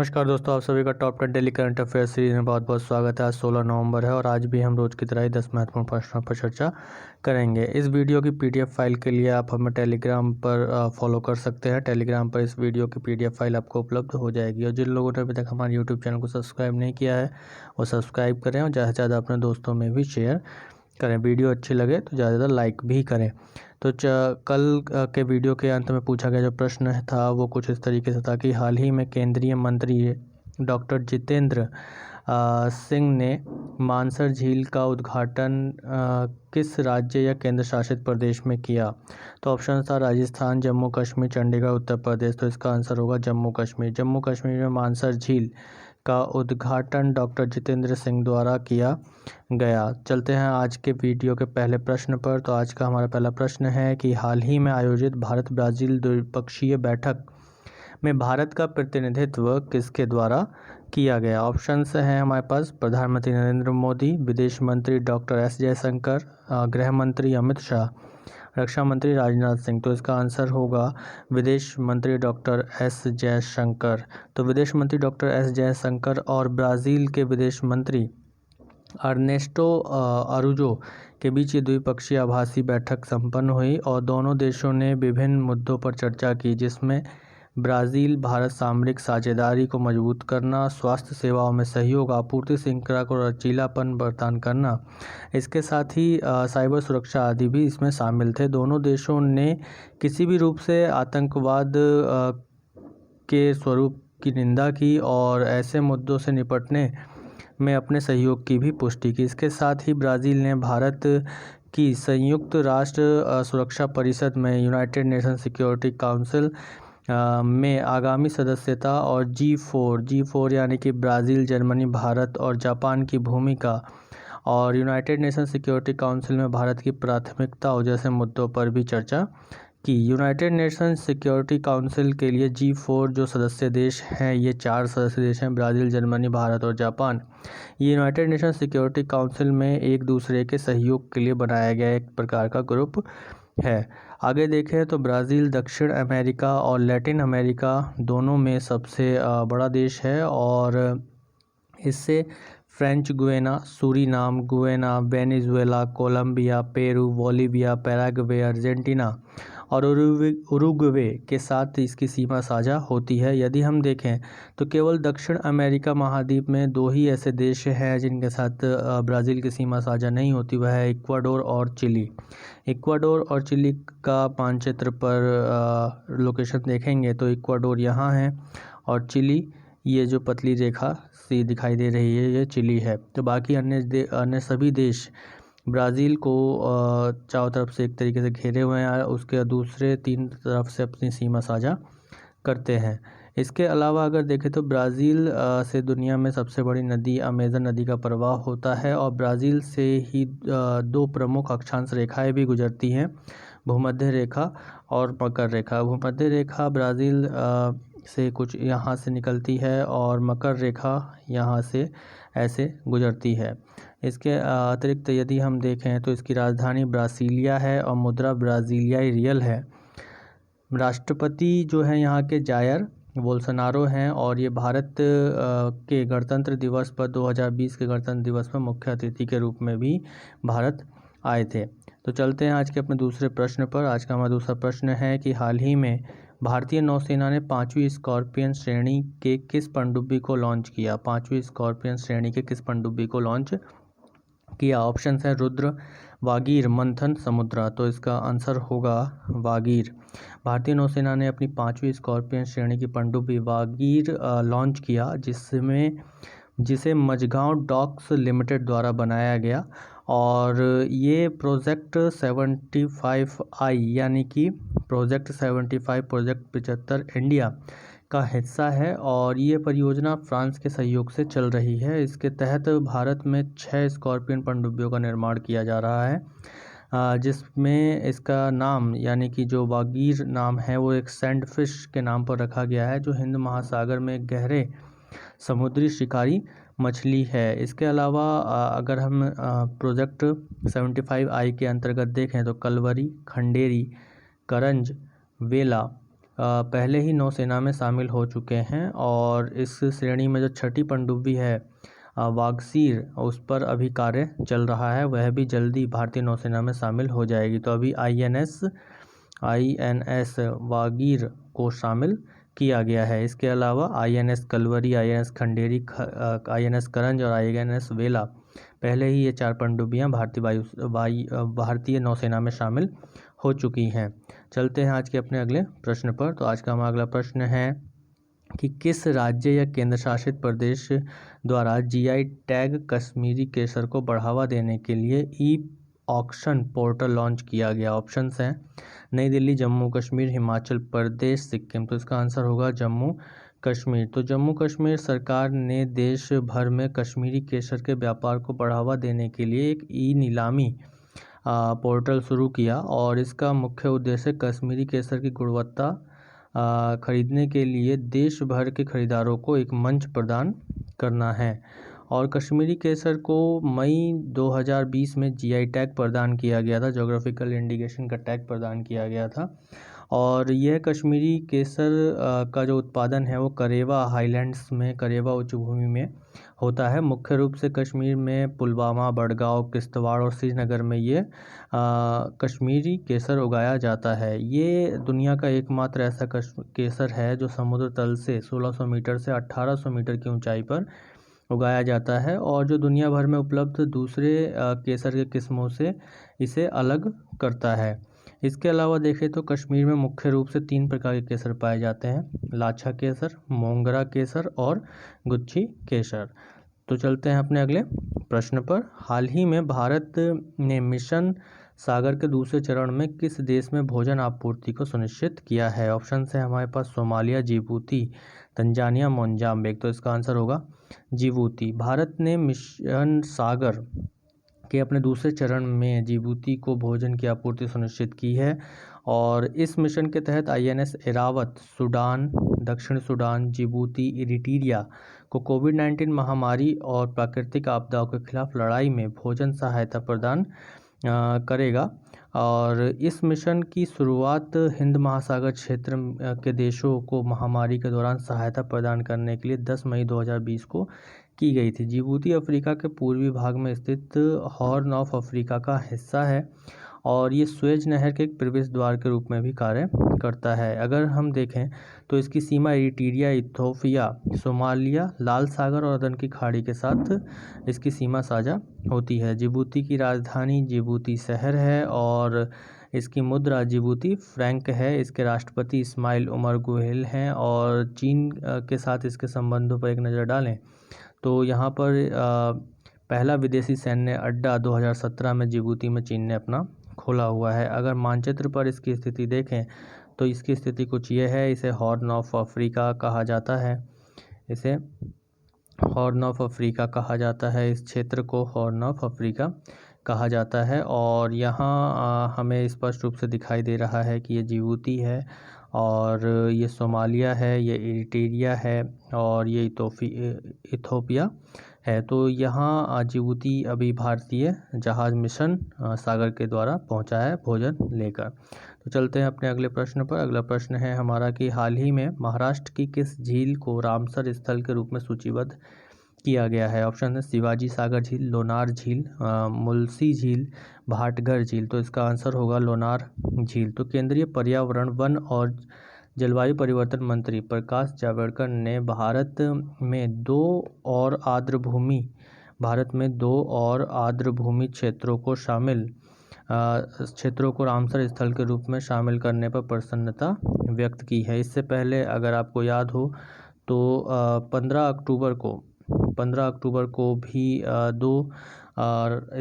नमस्कार दोस्तों, आप सभी का top 10 daily current affair series में बहुत बहुत स्वागत है। आज 16 नवंबर है और आज भी हम रोज की तरह ही 10 महत्वपूर्ण प्रश्नों पर चर्चा करेंगे। इस वीडियो की पीडीएफ फाइल के लिए आप हमें टेलीग्राम पर फॉलो कर सकते हैं। टेलीग्राम पर इस वीडियो की पीडीएफ फाइल आपको उपलब्ध हो जाएगी। और जिन लोगों ने अभी तक हमारे यूट्यूब चैनल को सब्सक्राइब नहीं किया है वो सब्सक्राइब करें और ज़्यादा से ज़्यादा अपने दोस्तों में भी शेयर करें। वीडियो अच्छी लगे तो ज़्यादा से ज़्यादा लाइक भी करें। तो कल के वीडियो के अंत में पूछा गया जो प्रश्न था वो कुछ इस तरीके से था कि हाल ही में केंद्रीय मंत्री डॉक्टर जितेंद्र सिंह ने मानसर झील का उद्घाटन किस राज्य या केंद्र शासित प्रदेश में किया। तो ऑप्शन था राजस्थान, जम्मू कश्मीर, चंडीगढ़, उत्तर प्रदेश। तो इसका आंसर होगा जम्मू कश्मीर। जम्मू कश्मीर में मानसर झील का उद्घाटन डॉक्टर जितेंद्र सिंह द्वारा किया गया। चलते हैं आज के वीडियो के पहले प्रश्न पर। तो आज का हमारा पहला प्रश्न है कि हाल ही में आयोजित भारत ब्राज़ील द्विपक्षीय बैठक में भारत का प्रतिनिधित्व किसके द्वारा किया गया। ऑप्शंस हैं हमारे पास प्रधानमंत्री नरेंद्र मोदी, विदेश मंत्री डॉक्टर एस जयशंकर, गृह मंत्री अमित शाह, रक्षा मंत्री राजनाथ सिंह। तो इसका आंसर होगा विदेश मंत्री डॉक्टर एस जयशंकर। तो विदेश मंत्री डॉक्टर एस जयशंकर और ब्राज़ील के विदेश मंत्री अर्नेस्टो अरुजो के बीच ये द्विपक्षीय आभासी बैठक संपन्न हुई और दोनों देशों ने विभिन्न मुद्दों पर चर्चा की, जिसमें ब्राज़ील भारत सामरिक साझेदारी को मजबूत करना, स्वास्थ्य सेवाओं में सहयोग, आपूर्ति श्रृंखला को लचीलापन बरतान करना, इसके साथ ही साइबर सुरक्षा आदि भी इसमें शामिल थे। दोनों देशों ने किसी भी रूप से आतंकवाद के स्वरूप की निंदा की और ऐसे मुद्दों से निपटने में अपने सहयोग की भी पुष्टि की। इसके साथ ही ब्राज़ील ने भारत की संयुक्त राष्ट्र सुरक्षा परिषद में यूनाइटेड नेशन सिक्योरिटी काउंसिल में आगामी सदस्यता और G4 यानी कि ब्राज़ील, जर्मनी, भारत और जापान की भूमिका और यूनाइटेड नेशन सिक्योरिटी काउंसिल में भारत की प्राथमिकताओं जैसे मुद्दों पर भी चर्चा की। यूनाइटेड नेशन सिक्योरिटी काउंसिल के लिए G4 जो सदस्य देश हैं, ये 4 सदस्य देश हैं, ब्राज़ील, जर्मनी, भारत और जापान। ये यूनाइटेड नेशन सिक्योरिटी काउंसिल में एक दूसरे के सहयोग के लिए बनाया गया एक प्रकार का ग्रुप है। आगे देखें तो ब्राज़ील दक्षिण अमेरिका और लैटिन अमेरिका दोनों में सबसे बड़ा देश है और इससे French Guiana, Suriname, Guyana, Venezuela, Colombia, Peru, Bolivia, Paraguay, Argentina और उरुग्वे के साथ इसकी सीमा साझा होती है। यदि हम देखें तो केवल दक्षिण अमेरिका महाद्वीप में 2 ही ऐसे देश हैं जिनके साथ ब्राज़ील की सीमा साझा नहीं होती, वह है इक्वाडोर और चिली। इक्वाडोर और चिली का मानचित्र पर लोकेशन देखेंगे तो इक्वाडोर यहाँ है और चिली, ये जो पतली रेखा सी दिखाई दे रही है, ये चिली है। तो बाकी अन्य सभी देश ब्राज़ील को चारों तरफ से एक तरीके से घेरे हुए हैं, उसके दूसरे 3 तरफ से अपनी सीमा साझा करते हैं। इसके अलावा अगर देखें तो ब्राज़ील से दुनिया में सबसे बड़ी नदी अमेज़न नदी का प्रवाह होता है और ब्राज़ील से ही 2 प्रमुख अक्षांश रेखाएं भी गुजरती हैं, भूमध्य रेखा और मकर रेखा। भूमध्य रेखा ब्राज़ील से कुछ यहाँ से निकलती है और मकर रेखा यहाँ से ऐसे गुजरती है। इसके अतिरिक्त यदि हम देखें तो इसकी राजधानी ब्रासिलिया है और मुद्रा ब्राज़ीलियाई रियल है। राष्ट्रपति जो है यहाँ के जायर बोल्सोनारो हैं और ये भारत के गणतंत्र दिवस पर 2020 के गणतंत्र दिवस में मुख्य अतिथि के रूप में भी भारत आए थे। तो चलते हैं आज के अपने दूसरे प्रश्न पर। आज का हमारा दूसरा प्रश्न है कि हाल ही में भारतीय नौसेना ने 5वीं स्कॉर्पियन श्रेणी के किस पनडुब्बी को लॉन्च किया। 5वीं स्कॉर्पियन श्रेणी के किस पनडुब्बी को लॉन्च किया। ऑप्शन है रुद्र, वागीर, मंथन, समुद्रा। तो इसका आंसर होगा वागीर। भारतीय नौसेना ने अपनी 5वीं स्कॉर्पियन श्रेणी की पनडुब्बी वागीर लॉन्च किया, जिसे मझगांव डॉक्स लिमिटेड द्वारा बनाया गया और ये प्रोजेक्ट 75I यानी कि प्रोजेक्ट 75 प्रोजेक्ट 75 इंडिया का हिस्सा है और ये परियोजना फ्रांस के सहयोग से चल रही है। इसके तहत भारत में 6 स्कॉर्पियन पनडुब्बियों का निर्माण किया जा रहा है, जिसमें इसका नाम यानी कि जो वागीर नाम है वो एक सैंडफिश के नाम पर रखा गया है, जो हिंद महासागर में गहरे समुद्री शिकारी मछली है। इसके अलावा अगर हम प्रोजेक्ट 75I के अंतर्गत देखें तो कलवरी, खंडेरी, करंज, वेला, पहले ही नौसेना में शामिल हो चुके हैं और इस श्रेणी में जो छठी पनडुब्बी है वागसीर, उस पर अभी कार्य चल रहा है, वह भी जल्दी भारतीय नौसेना में शामिल हो जाएगी। तो अभी INS वागीर को शामिल किया गया है। इसके अलावा INS Kalvari, INS Khanderi, INS करंज और INS वेला, पहले ही ये 4 पनडुब्बियाँ भारतीय नौसेना में शामिल हो चुकी हैं। चलते हैं आज के अपने अगले प्रश्न पर। तो आज का हमारा अगला प्रश्न है कि किस राज्य या केंद्र शासित प्रदेश द्वारा GI टैग कश्मीरी केसर को बढ़ावा देने के लिए ऑक्शन पोर्टल लॉन्च किया गया? ऑप्शंस हैं नई दिल्ली, जम्मू कश्मीर, हिमाचल प्रदेश, सिक्किम। तो इसका आंसर होगा जम्मू कश्मीर। तो जम्मू कश्मीर सरकार ने देश भर में कश्मीरी केसर के व्यापार को बढ़ावा देने के लिए एक नीलामी पोर्टल शुरू किया और इसका मुख्य उद्देश्य कश्मीरी केसर की गुणवत्ता खरीदने के लिए देश भर के खरीदारों को एक मंच प्रदान करना है। और कश्मीरी केसर को मई 2020 में GI टैग प्रदान किया गया था, जोग्राफिकल इंडिकेशन का टैग प्रदान किया गया था। और यह कश्मीरी केसर का जो उत्पादन है वो करेवा हाईलैंड्स में, करेवा उच्च भूमि में होता है। मुख्य रूप से कश्मीर में पुलवामा, बड़गांव, किश्तवाड़ और श्रीनगर में ये कश्मीरी केसर उगाया जाता है। ये दुनिया का एकमात्र ऐसा केसर है जो समुद्र तल से 1600 मीटर से 1800 मीटर की ऊंचाई पर उगाया जाता है और जो दुनिया भर में उपलब्ध दूसरे केसर के किस्मों से इसे अलग करता है। इसके अलावा देखें तो कश्मीर में मुख्य रूप से 3 प्रकार के केसर पाए जाते हैं: लाछा केसर, मोंगरा केसर और गुच्छी केसर। तो चलते हैं अपने अगले प्रश्न पर। हाल ही में भारत ने मिशन सागर के दूसरे चरण में किस देश में भोजन आपूर्ति को सुनिश्चित किया है? ऑप्शन है हमारे पास सोमालिया, जिबूती, तंजानिया, मोजाम्बिक। तो इसका आंसर होगा जिबूती। भारत ने मिशन सागर के अपने दूसरे चरण में जिबूती को भोजन की आपूर्ति सुनिश्चित की है और इस मिशन के तहत INS एरावत सूडान, दक्षिण सूडान, जिबूती, इरिट्रिया को कोविड-19 महामारी और प्राकृतिक आपदाओं के खिलाफ लड़ाई में भोजन सहायता प्रदान करेगा। और इस मिशन की शुरुआत हिंद महासागर क्षेत्र के देशों को महामारी के दौरान सहायता प्रदान करने के लिए 10 मई 2020 को की गई थी। जिबूती अफ्रीका के पूर्वी भाग में स्थित हॉर्न ऑफ अफ्रीका का हिस्सा है और ये स्वेज नहर के एक प्रवेश द्वार के रूप में भी कार्य करता है। अगर हम देखें तो इसकी सीमा इरिट्रिया, इथियोपिया, सोमालिया, लाल सागर और अदन की खाड़ी के साथ इसकी सीमा साझा होती है। जिबूती की राजधानी जिबूती शहर है और इसकी मुद्रा जिबूती फ्रैंक है। इसके राष्ट्रपति इस्माइल उमर गुलेह हैं और चीन के साथ इसके संबंधों पर एक नज़र डालें तो यहाँ पर पहला विदेशी सैन्य अड्डा 2017 में जिबूती में चीन ने अपना खोला हुआ है। अगर मानचित्र पर इसकी स्थिति देखें तो इसकी स्थिति कुछ ये है। इसे हॉर्न ऑफ अफ्रीका कहा जाता है। इसे हॉर्न ऑफ अफ्रीका कहा जाता है। इस क्षेत्र को हॉर्न ऑफ अफ्रीका कहा जाता है और यहाँ हमें स्पष्ट रूप से दिखाई दे रहा है कि ये जिबूती है और ये सोमालिया है, ये इरिट्रिया है और ये इथियोपिया है। तो यहाँ जिबूती अभी भारतीय जहाज मिशन सागर के द्वारा पहुँचा है भोजन लेकर। तो चलते हैं अपने अगले प्रश्न पर। अगला प्रश्न है हमारा कि हाल ही में महाराष्ट्र की किस झील को रामसर स्थल के रूप में सूचीबद्ध किया गया है? ऑप्शन है शिवाजी सागर झील, लोनार झील, मुलसी झील, भाटघर झील। तो इसका आंसर होगा लोनार झील। तो केंद्रीय पर्यावरण, वन और जलवायु परिवर्तन मंत्री प्रकाश जावड़ेकर ने भारत में दो और आर्द्र भूमि क्षेत्रों को रामसर स्थल के रूप में शामिल करने पर प्रसन्नता व्यक्त की है। इससे पहले अगर आपको याद हो तो 15 अक्टूबर को भी 2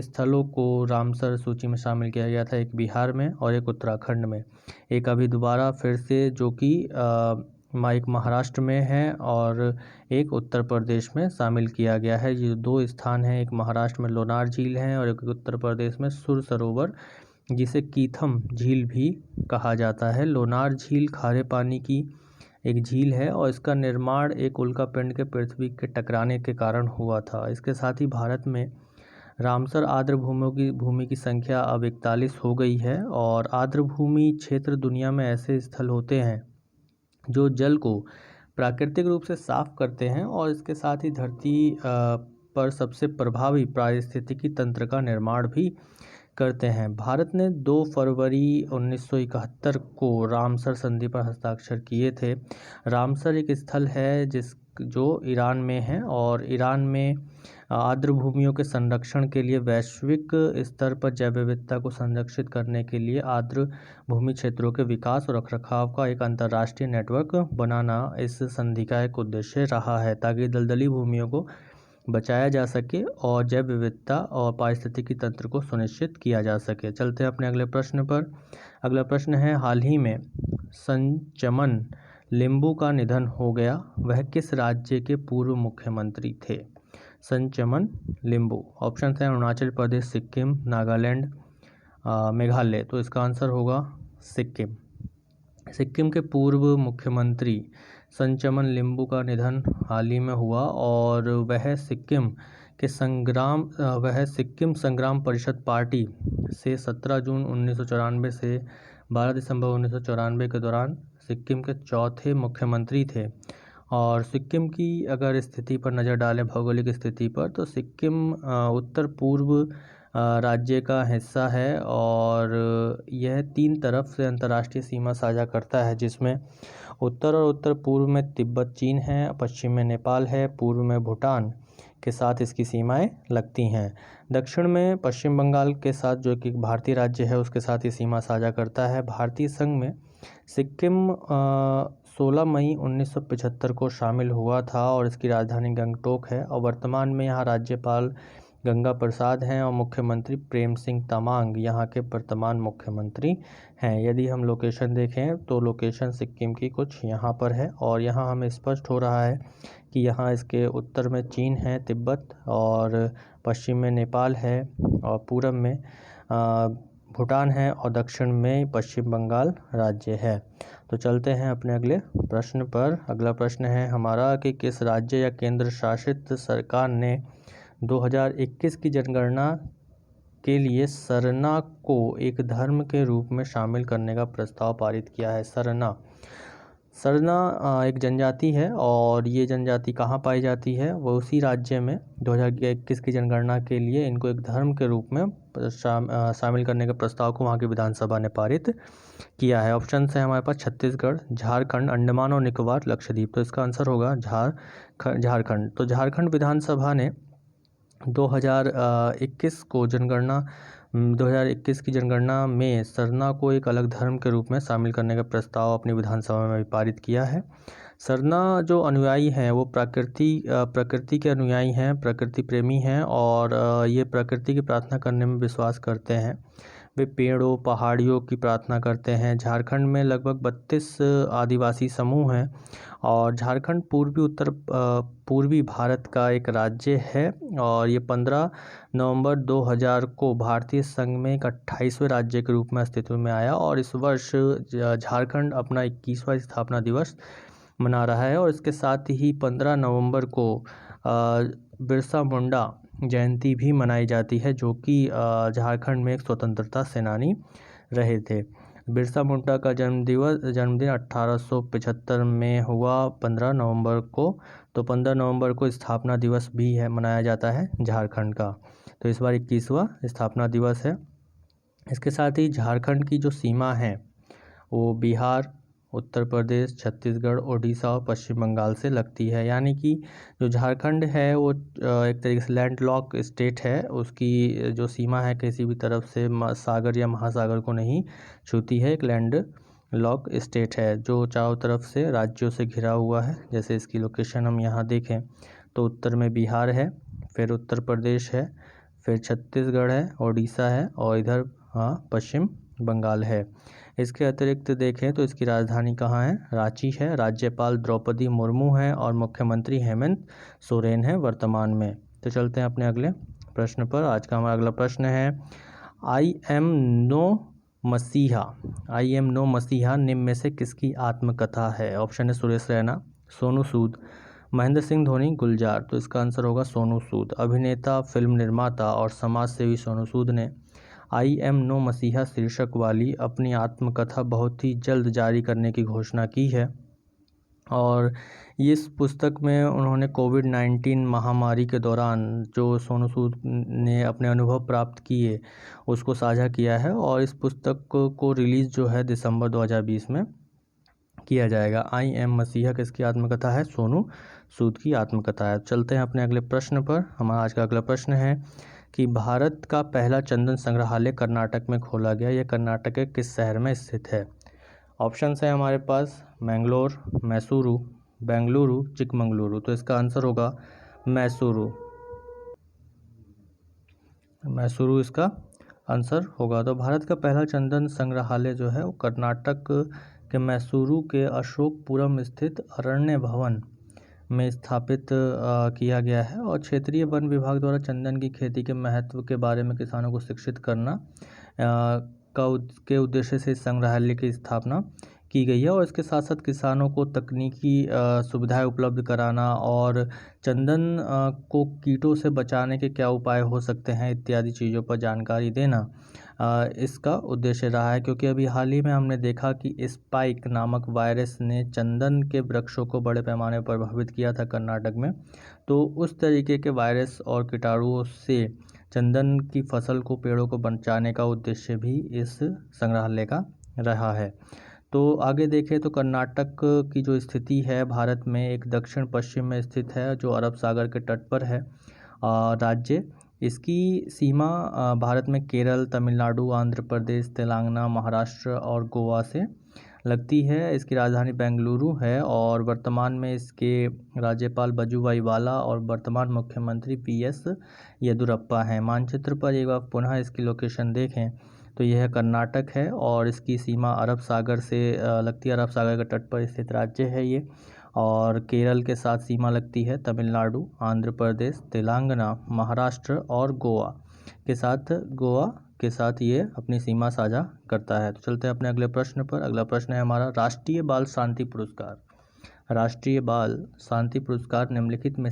स्थलों को रामसर सूची में शामिल किया गया था, एक बिहार में और एक उत्तराखंड में। एक अभी दोबारा फिर से जो कि एक महाराष्ट्र में है और एक उत्तर प्रदेश में शामिल किया गया है। ये 2 स्थान हैं, एक महाराष्ट्र में लोनार झील है और एक उत्तर प्रदेश में सुर सरोवर, जिसे कीथम झील भी कहा जाता है। लोनार झील खारे पानी की एक झील है और इसका निर्माण एक उल्कापिंड के पृथ्वी के टकराने के कारण हुआ था। इसके साथ ही भारत में रामसर आर्द्र भूमि की संख्या अब 41 हो गई है और आर्द्र भूमि क्षेत्र दुनिया में ऐसे स्थल होते हैं जो जल को प्राकृतिक रूप से साफ करते हैं और इसके साथ ही धरती पर सबसे प्रभावी पारिस्थितिकी तंत्र का निर्माण भी करते हैं। भारत ने 2 फरवरी 1971 को रामसर संधि पर हस्ताक्षर किए थे। रामसर एक स्थल है जो ईरान में है और ईरान में आर्द्र भूमियों के संरक्षण के लिए वैश्विक स्तर पर जैव विविधता को संरक्षित करने के लिए आर्द्र भूमि क्षेत्रों के विकास और रखरखाव का एक अंतर्राष्ट्रीय नेटवर्क बनाना इस संधि का एक उद्देश्य रहा है, ताकि दलदली भूमियों को बचाया जा सके और जैव विविधता और पारिस्थितिकी तंत्र को सुनिश्चित किया जा सके। चलते हैं अपने अगले प्रश्न पर। अगला प्रश्न है, हाल ही में संचमन लिंबू का निधन हो गया, वह किस राज्य के पूर्व मुख्यमंत्री थे? संचमन लिंबू। ऑप्शन है अरुणाचल प्रदेश, सिक्किम, नागालैंड, मेघालय। तो इसका आंसर होगा सिक्किम। सिक्किम के पूर्व मुख्यमंत्री संचमन लिंबू का निधन हाल ही में हुआ और वह सिक्किम संग्राम परिषद पार्टी से 17 जून 1994 से 12 दिसंबर 1994 के दौरान सिक्किम के चौथे मुख्यमंत्री थे। और सिक्किम की अगर स्थिति पर नज़र डालें, भौगोलिक स्थिति पर, तो सिक्किम उत्तर पूर्व राज्य का हिस्सा है और यह 3 तरफ से अंतर्राष्ट्रीय सीमा साझा करता है, जिसमें उत्तर और उत्तर पूर्व में तिब्बत चीन है, पश्चिम में नेपाल है, पूर्व में भूटान के साथ इसकी सीमाएं लगती हैं। दक्षिण में पश्चिम बंगाल के साथ, जो कि एक भारतीय राज्य है, उसके साथ ये सीमा साझा करता है। भारतीय संघ में सिक्किम 16 मई 1975 को शामिल हुआ था और इसकी राजधानी गंगटोक है और वर्तमान में यहाँ राज्यपाल गंगा प्रसाद हैं और मुख्यमंत्री प्रेम सिंह तमांग यहाँ के वर्तमान मुख्यमंत्री हैं। यदि हम लोकेशन देखें तो लोकेशन सिक्किम की कुछ यहाँ पर है और यहाँ हमें स्पष्ट हो रहा है कि यहाँ इसके उत्तर में चीन है, तिब्बत, और पश्चिम में नेपाल है और पूरब में भूटान है और दक्षिण में पश्चिम बंगाल राज्य है। तो चलते हैं अपने अगले प्रश्न पर। अगला प्रश्न है हमारा कि किस राज्य या केंद्र शासित सरकार ने 2021 की जनगणना के लिए सरना को एक धर्म के रूप में शामिल करने का प्रस्ताव पारित किया है? सरना एक जनजाति है और ये जनजाति कहाँ पाई जाती है? वो उसी राज्य में 2021 की जनगणना के लिए इनको एक धर्म के रूप में शामिल करने के प्रस्ताव को वहाँ की विधानसभा ने पारित किया है। ऑप्शन है हमारे पास छत्तीसगढ़, झारखंड, अंडमान और निकोबार, लक्षद्वीप। तो इसका आंसर होगा झारखंड। तो झारखंड विधानसभा ने 2021 की जनगणना में सरना को एक अलग धर्म के रूप में शामिल करने का प्रस्ताव अपनी विधानसभा में भी पारित किया है। सरना जो अनुयायी हैं वो प्रकृति के अनुयायी हैं, प्रकृति प्रेमी हैं और ये प्रकृति की प्रार्थना करने में विश्वास करते हैं। वे पेड़ों, पहाड़ियों की प्रार्थना करते हैं। झारखंड में लगभग 32 आदिवासी समूह हैं और झारखंड पूर्वी भारत का एक राज्य है और ये 15 नवंबर 2000 को भारतीय संघ में एक 28वें राज्य के रूप में अस्तित्व में आया और इस वर्ष झारखंड अपना 21वां स्थापना दिवस मना रहा है और इसके साथ ही 15 नवंबर को बिरसा मुंडा जयंती भी मनाई जाती है, जो कि झारखंड में एक स्वतंत्रता सेनानी रहे थे। बिरसा मुंडा का जन्मदिन 1875 में हुआ 15 नवंबर को। तो 15 नवंबर को स्थापना दिवस भी है मनाया जाता है झारखंड का। तो इस बार 21वां स्थापना दिवस है। इसके साथ ही झारखंड की जो सीमा है वो बिहार, उत्तर प्रदेश, छत्तीसगढ़, ओडिशा और पश्चिम बंगाल से लगती है। यानी कि जो झारखंड है वो एक तरीके से लैंडलॉक स्टेट है। उसकी जो सीमा है किसी भी तरफ से सागर या महासागर को नहीं छूती है। एक लैंडलॉक स्टेट है जो चारों तरफ से राज्यों से घिरा हुआ है। जैसे इसकी लोकेशन हम यहाँ देखें तो उत्तर में बिहार है, फिर उत्तर प्रदेश है, फिर छत्तीसगढ़ है, ओडिशा है और इधर पश्चिम बंगाल है। इसके अतिरिक्त देखें तो इसकी राजधानी कहाँ है? रांची है। राज्यपाल द्रौपदी मुर्मू हैं और मुख्यमंत्री हेमंत सोरेन हैं वर्तमान में। तो चलते हैं अपने अगले प्रश्न पर। आज का हमारा अगला प्रश्न है आई एम नो मसीहा निम्न में से किसकी आत्मकथा है? ऑप्शन है सुरेश रैना, सोनू सूद, महेंद्र सिंह धोनी, गुलजार। तो इसका आंसर होगा सोनू सूद। अभिनेता, फिल्म निर्माता और समाज सेवी सोनू सूद ने आई एम नो मसीहा शीर्षक वाली अपनी आत्मकथा बहुत ही जल्द जारी करने की घोषणा की है। और इस पुस्तक में उन्होंने कोविड-19 महामारी के दौरान जो सोनू सूद ने अपने अनुभव प्राप्त किए उसको साझा किया है और इस पुस्तक को रिलीज़ जो है दिसंबर 2020 में किया जाएगा। आई एम मसीहा किसकी आत्मकथा है? सोनू सूद की आत्मकथा है। चलते हैं अपने अगले प्रश्न पर। हमारा आज का अगला प्रश्न है कि भारत का पहला चंदन संग्रहालय कर्नाटक में खोला गया। यह कर्नाटक के किस शहर में स्थित है? ऑप्शंस है हमारे पास मैंगलोर, मैसूरू, बेंगलुरु, चिकमंगलुरु। तो इसका आंसर होगा मैसूरू। मैसूरू इसका आंसर होगा। तो भारत का पहला चंदन संग्रहालय जो है वो कर्नाटक के मैसूरू के अशोकपुरम स्थित अरण्य भवन में स्थापित किया गया है और क्षेत्रीय वन विभाग द्वारा चंदन की खेती के महत्व के बारे में किसानों को शिक्षित करना के उद्देश्य से इस संग्रहालय की स्थापना की गई है और इसके साथ साथ किसानों को तकनीकी सुविधाएं उपलब्ध कराना और चंदन को कीटों से बचाने के क्या उपाय हो सकते हैं इत्यादि चीज़ों पर जानकारी देना इसका उद्देश्य रहा है। क्योंकि अभी हाल ही में हमने देखा कि स्पाइक नामक वायरस ने चंदन के वृक्षों को बड़े पैमाने पर प्रभावित किया था कर्नाटक में। तो उस तरीके के वायरस और कीटाणुओं से चंदन की फसल को, पेड़ों को बचाने का उद्देश्य भी इस संग्रहालय का रहा है। तो आगे देखें तो कर्नाटक की जो स्थिति है भारत में एक दक्षिण पश्चिम में स्थित है जो अरब सागर के तट पर है राज्य। इसकी सीमा भारत में केरल, तमिलनाडु, आंध्र प्रदेश, तेलंगाना, महाराष्ट्र और गोवा से लगती है। इसकी राजधानी बेंगलुरु है और वर्तमान में इसके राज्यपाल वजुभाई वाला और वर्तमान मुख्यमंत्री PS येदियुरप्पा हैं। मानचित्र पर एक बार पुनः इसकी लोकेशन देखें तो यह कर्नाटक है और इसकी सीमा अरब सागर से लगती है। अरब सागर के तट पर स्थित राज्य है ये और केरल के साथ सीमा लगती है। तमिलनाडु, आंध्र प्रदेश, तेलंगाना, महाराष्ट्र और गोवा के साथ ये अपनी सीमा साझा करता है। तो चलते हैं अपने अगले प्रश्न पर। अगला प्रश्न है हमारा राष्ट्रीय बाल शांति पुरस्कार। राष्ट्रीय बाल शांति पुरस्कार निम्नलिखित में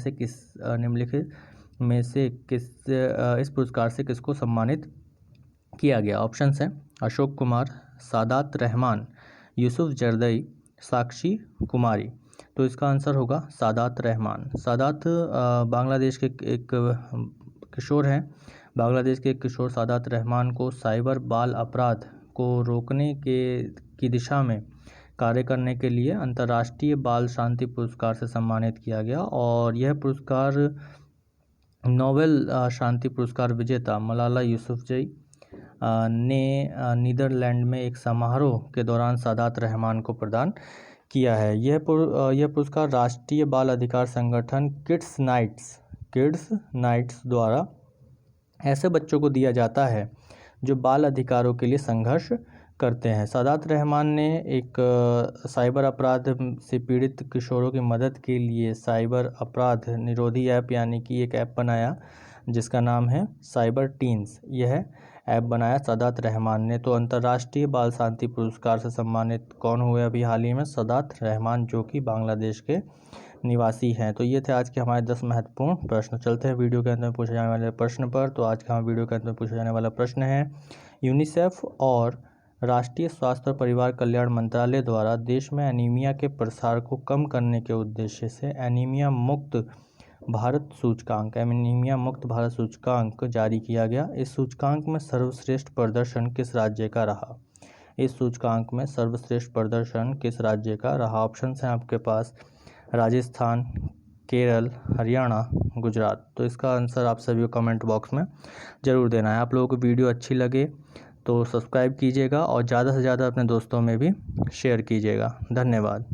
से इस पुरस्कार से किसको सम्मानित किया गया? ऑप्शंस हैं अशोक कुमार, सादात रहमान, यूसुफ जरदई, साक्षी कुमारी। तो इसका आंसर होगा सादात रहमान। सादात बांग्लादेश के एक किशोर हैं। बांग्लादेश के किशोर सादात रहमान को साइबर बाल अपराध को रोकने की दिशा में कार्य करने के लिए अंतर्राष्ट्रीय बाल शांति पुरस्कार से सम्मानित किया गया और यह पुरस्कार नोबेल शांति पुरस्कार विजेता मलाला यूसुफजई ने नीदरलैंड में एक समारोह के दौरान सादात रहमान को प्रदान किया है। यह पुरस्कार राष्ट्रीय बाल अधिकार संगठन किड्स नाइट्स द्वारा ऐसे बच्चों को दिया जाता है जो बाल अधिकारों के लिए संघर्ष करते हैं। सादात रहमान ने एक साइबर अपराध से पीड़ित किशोरों की मदद के लिए साइबर अपराध निरोधी ऐप यानी कि एक ऐप बनाया जिसका नाम है साइबर टीन्स। यह ऐप बनाया सादात रहमान ने। तो अंतर्राष्ट्रीय बाल शांति पुरस्कार से सम्मानित कौन हुए अभी हाल ही में? सादात रहमान जो कि बांग्लादेश के निवासी हैं। तो ये थे आज के हमारे 10 महत्वपूर्ण प्रश्न। चलते हैं वीडियो के अंत में पूछे जाने वाले प्रश्न पर। तो आज का वीडियो के अंत में पूछा जाने वाला प्रश्न है यूनिसेफ और राष्ट्रीय स्वास्थ्य और परिवार कल्याण मंत्रालय द्वारा देश में एनीमिया के प्रसार को कम करने के उद्देश्य से एनीमिया मुक्त भारत सूचकांक जारी किया गया। इस सूचकांक में सर्वश्रेष्ठ प्रदर्शन किस राज्य का रहा? ऑप्शंस हैं आपके पास राजस्थान, केरल, हरियाणा, गुजरात। तो इसका आंसर आप सभी को कमेंट बॉक्स में ज़रूर देना है। आप लोगों को वीडियो अच्छी लगे तो सब्सक्राइब कीजिएगा और ज़्यादा से ज़्यादा अपने दोस्तों में भी शेयर कीजिएगा। धन्यवाद।